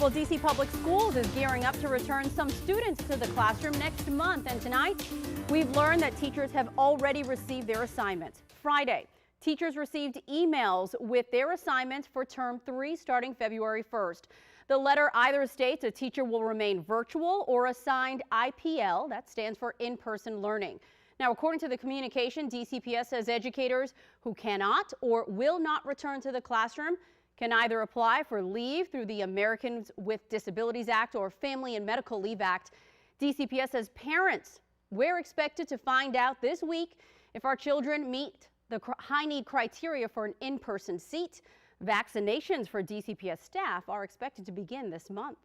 Well, DC Public Schools is gearing up to return some students to the classroom next month. And tonight, we've learned that teachers have already received their assignments. Friday, teachers received emails with their assignments for term 3 starting February 1st. The letter either states a teacher will remain virtual or assigned IPL, that stands for in-person learning. Now, according to the communication, DCPS says educators who cannot or will not return to the classroom can either apply for leave through the Americans with Disabilities Act or Family and Medical Leave Act. DCPS says parents, we're expected to find out this week if our children meet the high need criteria for an in-person seat. Vaccinations for DCPS staff are expected to begin this month.